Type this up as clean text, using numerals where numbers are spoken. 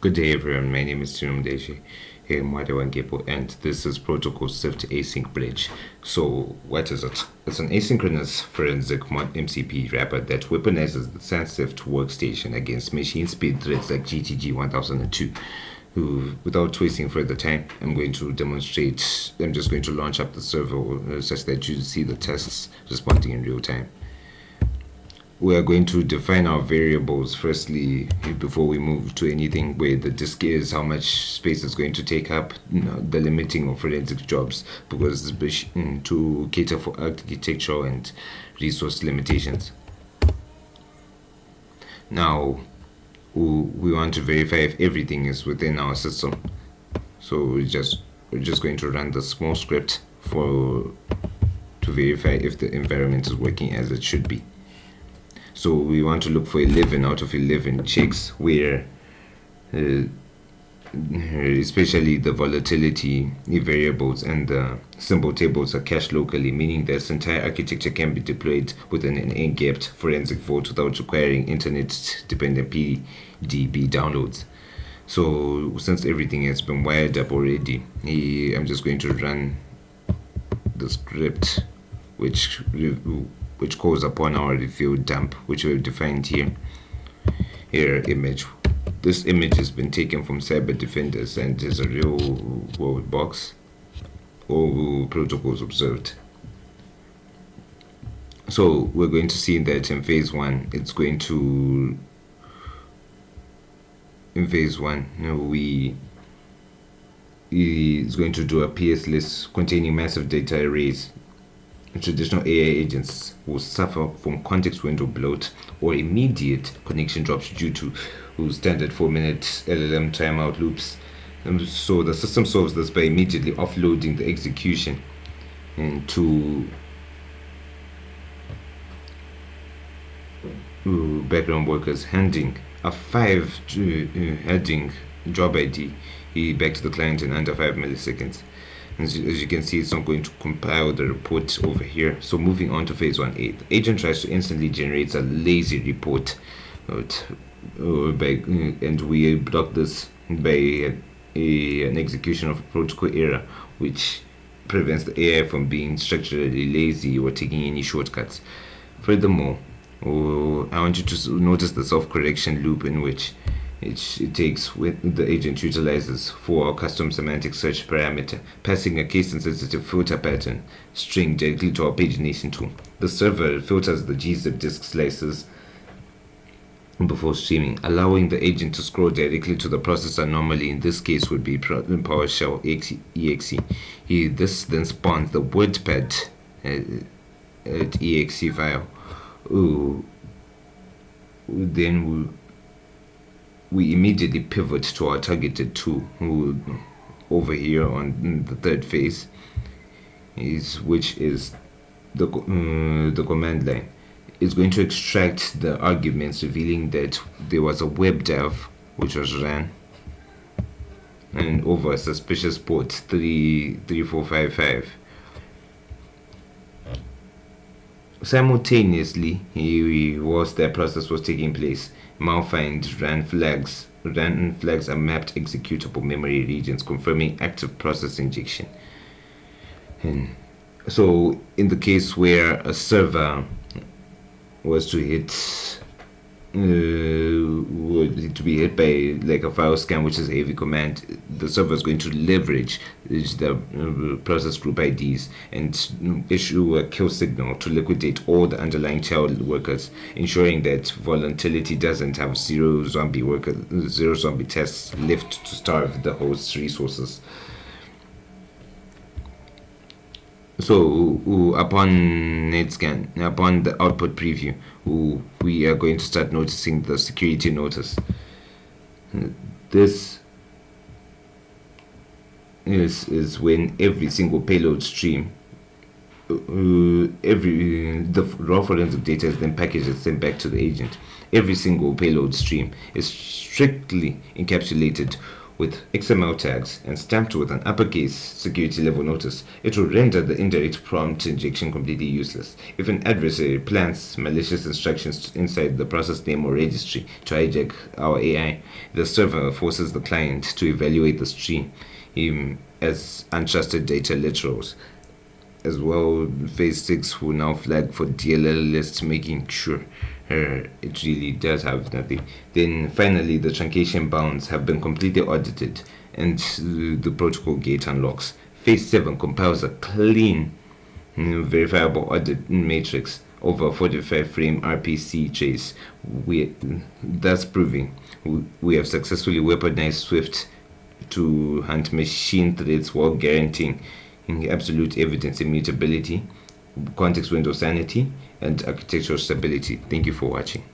Good day, everyone. My name is Tunumdeshi Mwadewangepo, and this is Protocol-SIFT-Async-Bridge. So, what is it? It's an asynchronous forensic mod MCP wrapper that weaponizes the SANSIFT workstation against machine speed threats like GTG 1002. Without wasting further time, I'm going to demonstrate. I'm just going to launch up the server such that you see the tests responding in real time. We are going to define our variables firstly before we move to anything where the disk is, how much space it's going to take up, the limiting of forensic jobs, because to cater for architectural and resource limitations. Now, we want to verify if everything is within our system. So we're just going to run the small script to verify if the environment is working as it should be. So we want to look for 11 out of 11 checks where especially the volatility variables and the symbol tables are cached locally, meaning this entire architecture can be deployed within an air-gapped forensic vault without requiring internet-dependent PDB downloads. So since everything has been wired up already, I'm just going to run the script which calls upon our reveal dump, which we've defined here. Image. This image has been taken from Cyber Defenders and is a real world box. All protocols observed. So we're going to see that in phase 1, it's going to it's going to do a PS list containing massive data arrays. Traditional AI agents will suffer from context window bloat or immediate connection drops due to standard 4-minute LLM timeout loops. So the system solves this by immediately offloading the execution into background workers, handing a 5 heading job ID back to the client in under 5 milliseconds. As you can see, it's not going to compile the report over here. So moving on to phase 1A, the agent tries to instantly generate a lazy report, and we block this by an execution of a protocol error, which prevents the AI from being structurally lazy or taking any shortcuts. Furthermore, I want you to notice the self-correction loop in which it takes when the agent utilizes for a custom semantic search parameter, passing a case-insensitive filter pattern string directly to our pagination tool. The server filters the gzip disk slices before streaming, allowing the agent to scroll directly to the processor. Normally, in this case, would be PowerShell exe. This then spawns the WordPad exe file. Then we immediately pivot to our targeted tool over here on the third phase, which is the command line. It's going to extract the arguments, revealing that there was a web dev which was ran and over a suspicious port 3455. Simultaneously, whilst that process was taking place, malfind ran flags are mapped executable memory regions, confirming active process injection. And so in the case where a server was to be hit by like a file scan, which is a heavy command, the server is going to leverage the process group IDs and issue a kill signal to liquidate all the underlying child workers, ensuring that Volatility doesn't have zero zombie tests left to starve the host's resources. So upon the output preview, we are going to start noticing the security notice. This is when every single payload stream, the raw forensic data is then packaged and sent back to the agent. Every single payload stream is strictly encapsulated with XML tags and stamped with an uppercase security level notice, it will render the indirect prompt injection completely useless. If an adversary plants malicious instructions inside the process name or registry to hijack our AI, the server forces the client to evaluate the stream as untrusted data literals. As well, phase 6 will now flag for DLL lists, making sure it really does have nothing. Then finally, the truncation bounds have been completely audited and the protocol gate unlocks. Phase 7 compiles a clean, verifiable audit matrix over a 45 frame RPC trace, thus proving we have successfully weaponized Swift to hunt machine threats while guaranteeing absolute evidence immutability, context window sanity, and architectural stability. Thank you for watching.